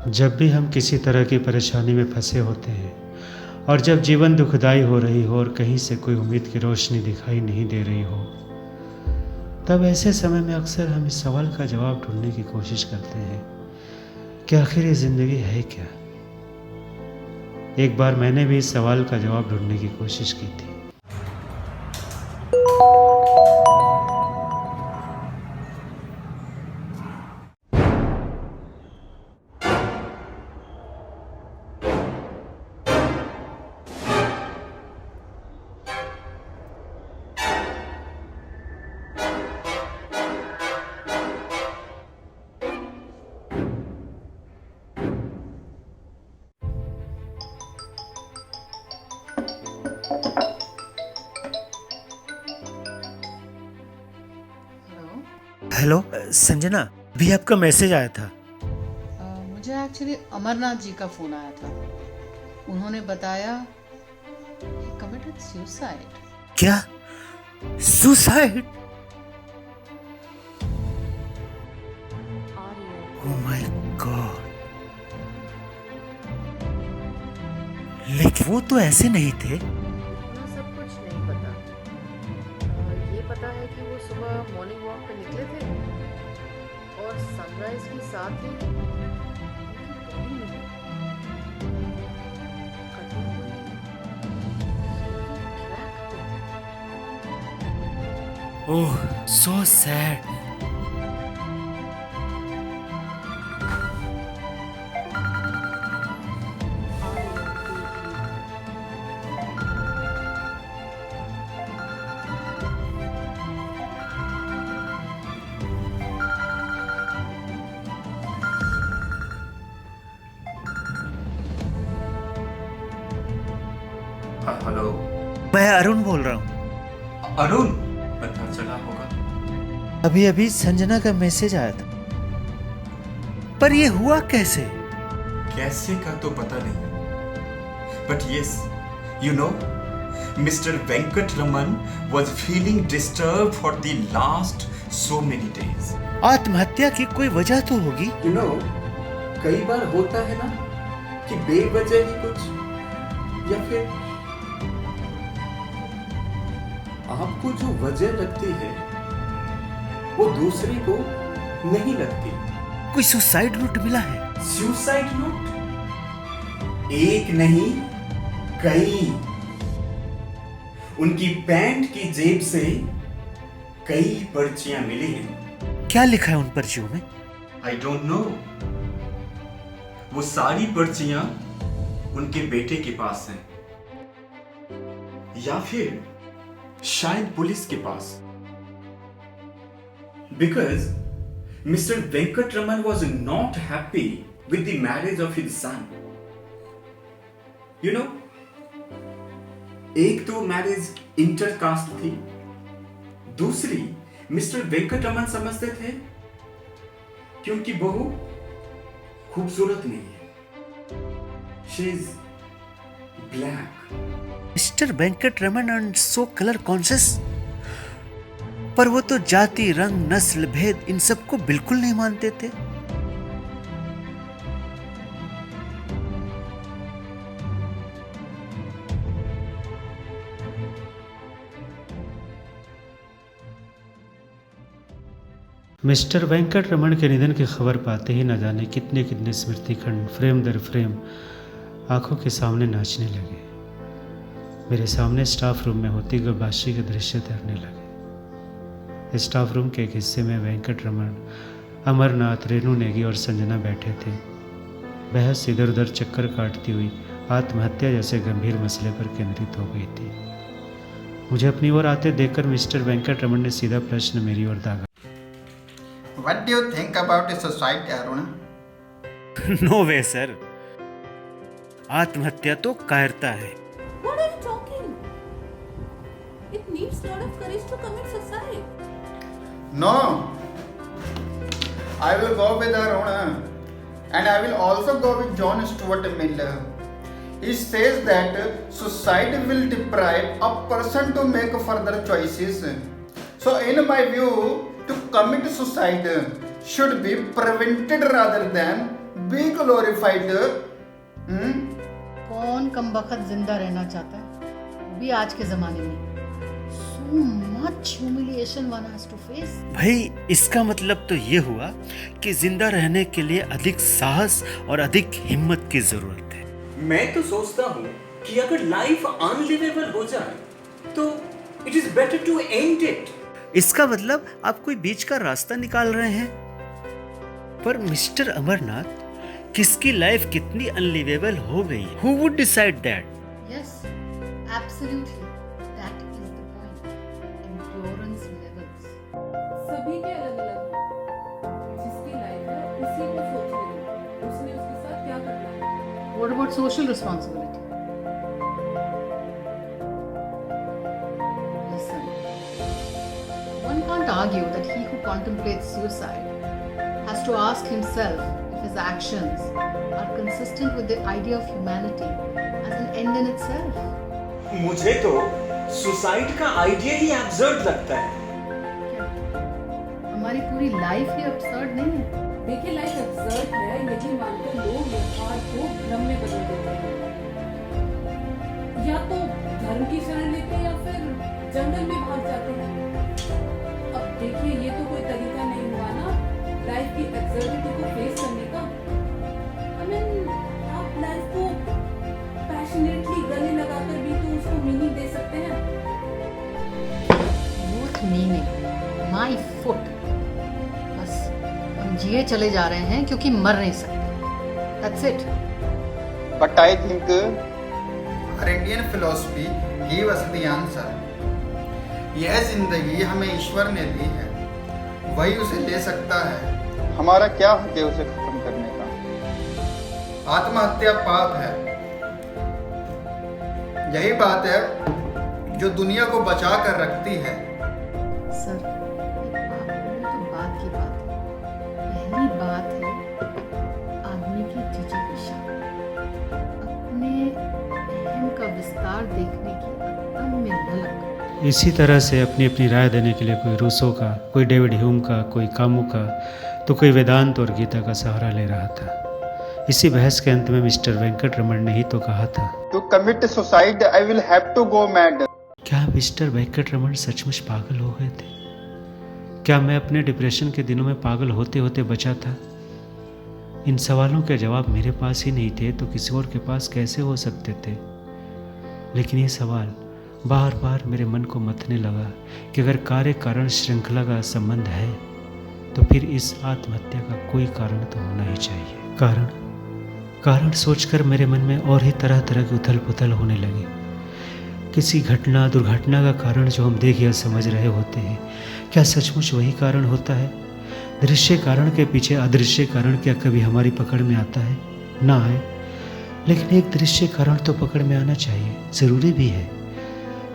जब भी हम किसी तरह की परेशानी में फंसे होते हैं और जब जीवन दुखदाई हो रही हो और कहीं से कोई उम्मीद की रोशनी दिखाई नहीं दे रही हो, तब ऐसे समय में अक्सर हम इस सवाल का जवाब ढूंढने की कोशिश करते हैं कि आखिर ये ज़िंदगी है क्या। एक बार मैंने भी इस सवाल का जवाब ढूंढने की कोशिश की थी। हेलो। हेलो संजना, अभी आपका मैसेज आया था। मुझे एक्चुअली अमरनाथ जी का फ़ोन आया था। उन्होंने बताया he committed suicide। क्या? सुसाइड? Oh my God. लेकिन वो तो ऐसे नहीं थे। इतना सब कुछ नहीं पता। ये पता है कि वो सुबह मॉर्निंग वॉक पे निकले थे और सनराइज के साथ ही उनकी बॉडी मिली कटी हुई ट्रैक पे। ओह सो सैड। हेलो। मैं अरुण बोल रहा हूँ। अरुण, पता चला होगा। अभी अभी संजना का मैसेज आया था, पर ये हुआ कैसे? कैसे का तो पता नहीं, but yes, you know, mister Venkat Raman was feeling disturbed for the last so many days. आत्महत्या की कोई वजह तो होगी। You know, कई बार होता है ना कि बेवजह ही कुछ, या फिर आपको जो वजह लगती है वो दूसरे को नहीं लगती। कोई सुसाइड नोट मिला है? Suicide note? एक नहीं, कई। उनकी पैंट की जेब से कई पर्चियां मिली हैं। क्या लिखा है उन पर्चियों में? I don't know. वो सारी पर्चियां उनके बेटे के पास हैं, या फिर शायद पुलिस के पास। Because mister Venkat Raman was not happy with the marriage of his son. You know, एक तो मैरिज इंटरकास्ट थी, दूसरी मिस्टर वेंकट रमन समझते थे कि उनकी बहू खूबसूरत नहीं है, she is black. Mister Venkat Raman and so colour conscious, पर वो तो जाति, रंग, नस्ल, भेद इन सबको बिल्कुल नहीं मानते थे। मिस्टर वेंकट रमन के निधन की खबर पाते ही न जाने कितने कितने स्मृति खंड फ्रेम दर फ्रेम आंखों के सामने नाचने लगे। मेरे सामने स्टाफ रूम में होती गबाशी के दृश्य तैरने लगे। स्टाफ रूम के एक हिस्से में वेंकट रमन, अमरनाथ, रेणु नेगी और संजना बैठे थे। बहस इधर उधर चक्कर काटती हुई आत्महत्या जैसे गंभीर मसले पर केंद्रित हो गई थी। मुझे अपनी ओर आते देखकर मिस्टर वेंकट रमन ने सीधा प्रश्न मेरी ओर दागा। What do you think about suicide, Arun? No way sir, आत्महत्या तो कायरता है। What are you talking? It needs lot of courage to commit suicide. No. I will go with Arun, and I will also go with John Stuart Mill. He says that suicide will deprive a person to make further choices. So in my view, to commit suicide should be prevented rather than be glorified. कौन कमबख्त जिंदा रहना चाहता है, वो भी आज के जमाने में। So much humiliation one has to face. भाई इसका मतलब तो ये हुआ कि जिंदा रहने के लिए अधिक साहस और अधिक हिम्मत की जरूरत है। मैं तो सोचता हूँ कि अगर लाइफ अनलिवेबल हो जाए तो it is better to end it. इसका मतलब आप कोई बीच का रास्ता निकाल रहे हैं। पर मिस्टर अमरनाथ, किसकी लाइफ कितनी अनलिवेबल हो गई, who would decide that? Yes, absolutely. That is the point. Endurance levels. सभी के अलग अलग हैं। जिसकी लाइफ है उसी को सोचने दो, उसने उसके साथ क्या करना है। What about social responsibility? Listen, one can't argue that he who contemplates suicide has to ask himself if his actions are consistent with the idea of humanity as an end in itself. मुझे तो suicide का idea ही absurd लगता है। क्या हमारी पूरी life ही absurd नहीं है? देखिए लाइफ एब्सर्ड है यही मानकर लोग व्यवहार को भ्रम में बदल देते हैं। या तो धर्म की शरण लेते हैं या फिर जंगल में भाग जाते हैं। अब देखिए ये तो कोई तरीका नहीं हुआ ना लाइफ की एब्सर्डिटी को फेस करने का। I mean, आप लाइफ को पैशनेटली गले लगाकर भी तो उसको मीनिंग दे सकते हैं। What meaning? My foot. बस हम जिए चले जा रहे हैं क्योंकि मर नहीं सकते। That's it. But I think our Indian philosophy give us the answer. यह जिंदगी हमें ईश्वर ने दी है, वही उसे ले सकता है। हमारा क्या हक है उसे खत्म करने का? आत्महत्या पाप है। यही बात है जो दुनिया को बचा कर रखती है। सर, एक बात बोलो तो बात की बात है। पहली बात है आदमी की जिज्ञासा, अपने अहम का विस्तार देखने की अदम्य ललक। इसी तरह से अपनी अपनी राय देने के लिए कोई रूसो का, कोई डेविड ह्यूम का, कोई कामू का, तो कोई वेदांत और गीता का सहारा ले रहा था। इसी बहस के अंत में मिस्टर वेंकट रमन ने ही तो कहा था, To commit suicide, I will have to go mad. क्या मिस्टर वेंकट रमन सचमुच पागल हो गए थे? क्या मैं अपने डिप्रेशन के दिनों में पागल होते होते बचा था? इन सवालों के जवाब मेरे पास ही नहीं थे तो किसी और के पास कैसे हो सकते थे? लेकिन ये सवाल बार बार मेरे मन को मथने लगा कि अगर कार्य कारण श्रृंखला का संबंध है तो फिर इस आत्महत्या का कोई कारण तो होना ही चाहिए। कारण सोचकर मेरे मन में और ही तरह तरह की उथल पुथल होने लगी। किसी घटना दुर्घटना का कारण जो हम देख या समझ रहे होते हैं, क्या सचमुच वही कारण होता है? दृश्य कारण के पीछे अदृश्य कारण क्या कभी हमारी पकड़ में आता है? ना आए, लेकिन एक दृश्य कारण तो पकड़ में आना चाहिए, ज़रूरी भी है।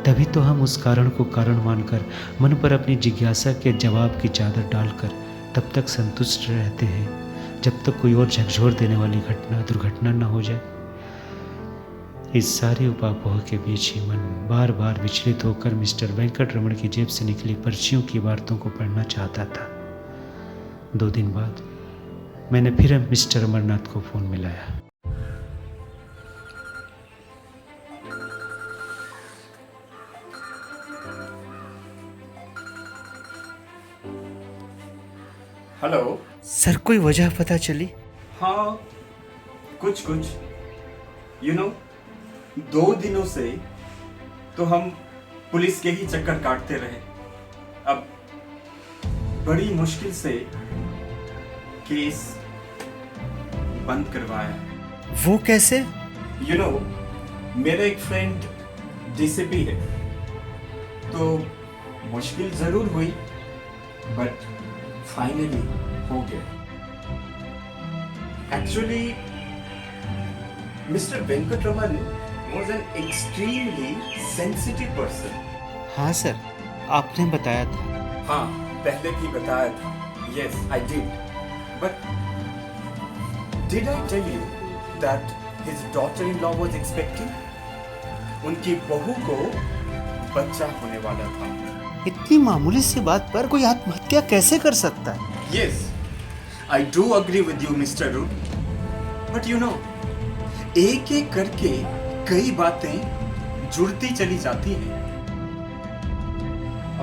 तभी तो हम उस कारण को कारण मानकर मन पर अपनी जिज्ञासा के जवाब की चादर डालकर तब तक संतुष्ट रहते हैं जब तक कोई और झकझोर देने वाली घटना दुर्घटना न हो जाए। इस सारी उपापोह के बीच ही मन बार बार विचलित होकर मिस्टर वेंकट रमन की जेब से निकली पर्चियों की वार्तों को पढ़ना चाहता था। 2 दिन बाद मैंने फिर मिस्टर अमरनाथ को फ़ोन मिलाया। हेलो सर, कोई वजह पता चली? हाँ, कुछ यू नो 2 दिनों से तो हम पुलिस के ही चक्कर काटते रहे। अब बड़ी मुश्किल से केस बंद करवाया। वो कैसे? यू नो मेरा एक फ्रेंड डीसीपी है, तो मुश्किल जरूर हुई बट फाइनली हो गया। Actually mister Venkat Raman was an extremely sensitive person. हाँ सर, आपने बताया था। हाँ, पहले भी बताया था। Yes, I did. But did I tell you that his daughter-in-law was expecting? उनकी बहू को बच्चा होने वाला था। इतनी मामूली सी बात पर कोई आत्महत्या कैसे कर सकता है? Yes, I do agree with you, Mr. Root. But you know, एक एक करके कई बातें जुड़ती चली जाती हैं।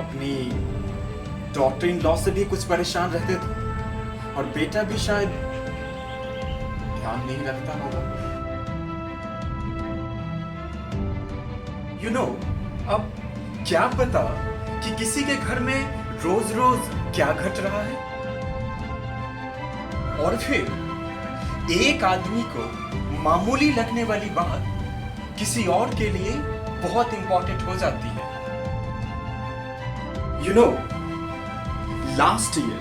अपनी डॉटर इन लॉ से भी कुछ परेशान रहते थे और बेटा भी शायद ध्यान नहीं रखता होगा। यू नो, अब क्या पता कि किसी के घर में रोज रोज क्या घट रहा है, और फिर एक आदमी को मामूली लगने वाली बात किसी और के लिए बहुत इंपॉर्टेंट हो जाती है। यू नो, लास्ट ईयर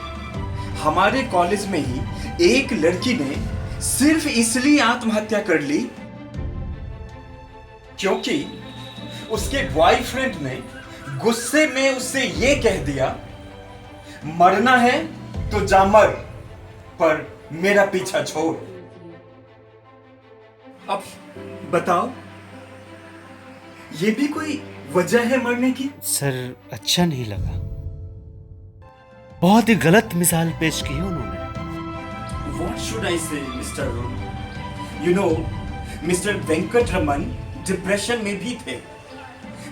हमारे कॉलेज में ही एक लड़की ने सिर्फ इसलिए आत्महत्या कर ली क्योंकि उसके बॉयफ्रेंड ने गुस्से में उससे ये कह दिया, मरना है तो जा मर, पर मेरा पीछा छोड़। अब बताओ, ये भी कोई वजह है मरने की? सर अच्छा नहीं लगा, बहुत ही गलत मिसाल पेश की है उन्होंने। What should I say, Mr. Arun? You know, Mr. Venkat Raman depression में भी थे,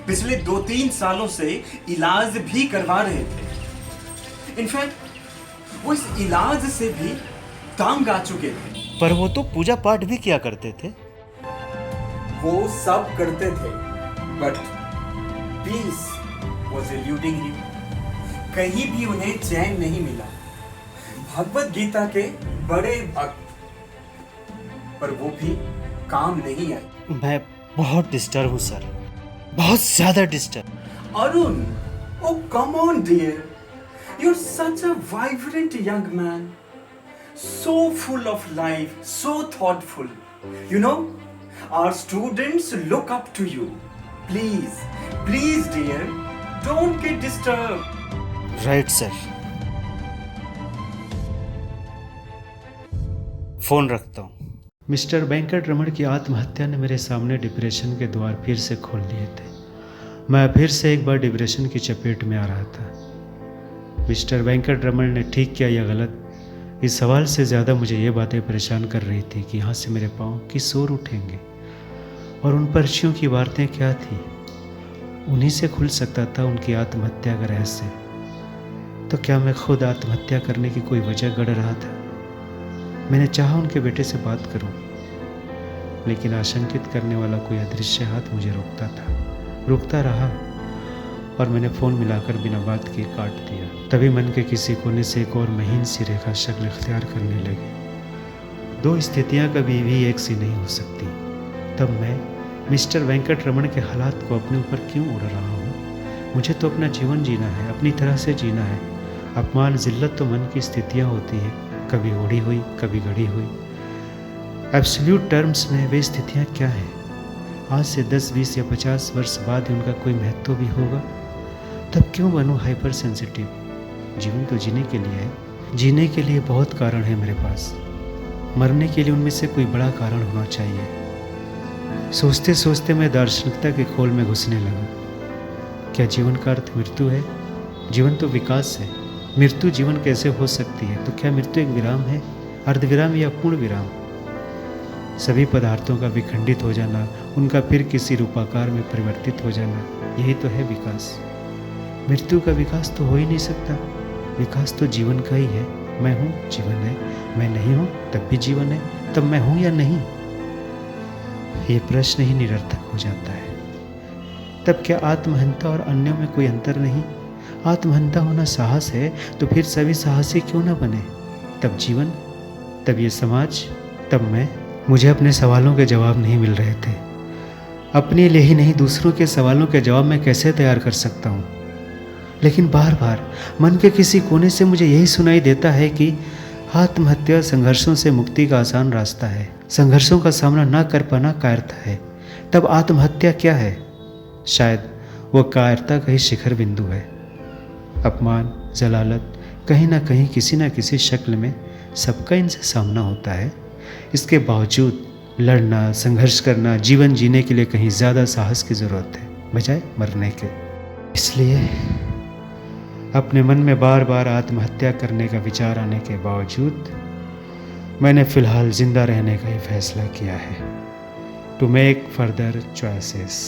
पिछले 2-3 सालों से इलाज भी करवा रहे थे। इनफैक्ट वो इस इलाज से भी तंग आ चुके थे। पर वो तो पूजा पाठ भी किया करते थे। वो सब करते थे, but peace was eluding him। कहीं भी उन्हें चैन नहीं मिला। भगवत गीता के बड़े भक्त, पर वो भी काम नहीं आए। मैं बहुत डिस्टर्ब हूँ सर, बहुत ज्यादा disturb. Arun, oh come on dear, you're such a vibrant young man, so full of life, so thoughtful. You know, our students look up to you. Please, please dear, don't get disturbed. Right sir, phone रखता हूँ। Mister Venkat Raman की आत्महत्या ने मेरे सामने depression के द्वार फिर से खोल दिए थे। मैं फिर से एक बार डिप्रेशन की चपेट में आ रहा था। मिस्टर वेंकट रमन ने ठीक किया या गलत, इस सवाल से ज़्यादा मुझे ये बातें परेशान कर रही थी कि यहाँ से मेरे पाँव किस ओर उठेंगे, और उन पर्चियों की वार्ताएं क्या थी। उन्हीं से खुल सकता था उनकी आत्महत्या का रहस्य। तो क्या मैं खुद आत्महत्या करने की कोई वजह गढ़ रहा था? मैंने चाहा उनके बेटे से बात करूं, लेकिन आशंकित करने वाला कोई अदृश्य हाथ मुझे रोकता रहा, और मैंने फ़ोन मिलाकर बिना बात किए काट दिया। तभी मन के किसी कोने से एक और महीन सी रेखा शक्ल इख्तियार करने लगी। दो स्थितियां कभी भी एक सी नहीं हो सकती। तब मैं मिस्टर वेंकट रमन के हालात को अपने ऊपर क्यों उड़ रहा हूँ? मुझे तो अपना जीवन जीना है, अपनी तरह से जीना है। अपमान जिल्लत तो मन की स्थितियाँ होती हैं, कभी ओढ़ी हुई, कभी गढ़ी हुई। एब्सोल्यूट टर्म्स में वे स्थितियाँ क्या हैं? आज से 10, 20 या 50 वर्ष बाद ही उनका कोई महत्व भी होगा। तब क्यों बनूं हाइपर सेंसिटिव? जीवन तो जीने के लिए है। जीने के लिए बहुत कारण है मेरे पास, मरने के लिए उनमें से कोई बड़ा कारण होना चाहिए। सोचते सोचते मैं दार्शनिकता के खोल में घुसने लगा। क्या जीवन का अर्थ मृत्यु है? जीवन तो विकास है, मृत्यु जीवन कैसे हो सकती है? तो क्या मृत्यु एक विराम है, अर्धविराम या पूर्ण विराम? सभी पदार्थों का विखंडित हो जाना, उनका फिर किसी रूपाकार में परिवर्तित हो जाना, यही तो है विकास। मृत्यु का विकास तो हो ही नहीं सकता। विकास तो जीवन का ही है। मैं हूँ, जीवन है। मैं नहीं हूँ, तब भी जीवन है। तब मैं हूँ या नहीं, ये प्रश्न ही निरर्थक हो जाता है। तब क्या आत्महंता और अन्यों में कोई अंतर नहीं? आत्महंता होना साहस है, तो फिर सभी साहसी क्यों ना बने? तब जीवन, तब ये समाज, तब मैं। मुझे अपने सवालों के जवाब नहीं मिल रहे थे। अपने लिए ही नहीं, दूसरों के सवालों के जवाब मैं कैसे तैयार कर सकता हूँ? लेकिन बार बार मन के किसी कोने से मुझे यही सुनाई देता है कि आत्महत्या संघर्षों से मुक्ति का आसान रास्ता है। संघर्षों का सामना ना कर पाना कायरता है। तब आत्महत्या क्या है? शायद वो कायरता का ही शिखर बिंदु है। अपमान, जलालत कहीं ना कहीं, किसी न किसी शक्ल में सबका इनसे सामना होता है। इसके बावजूद लड़ना, संघर्ष करना, जीवन जीने के लिए कहीं ज़्यादा साहस की ज़रूरत है बजाय मरने के। इसलिए अपने मन में बार बार आत्महत्या करने का विचार आने के बावजूद मैंने फ़िलहाल ज़िंदा रहने का ही फैसला किया है, टू मेक फर्दर चॉइसेस।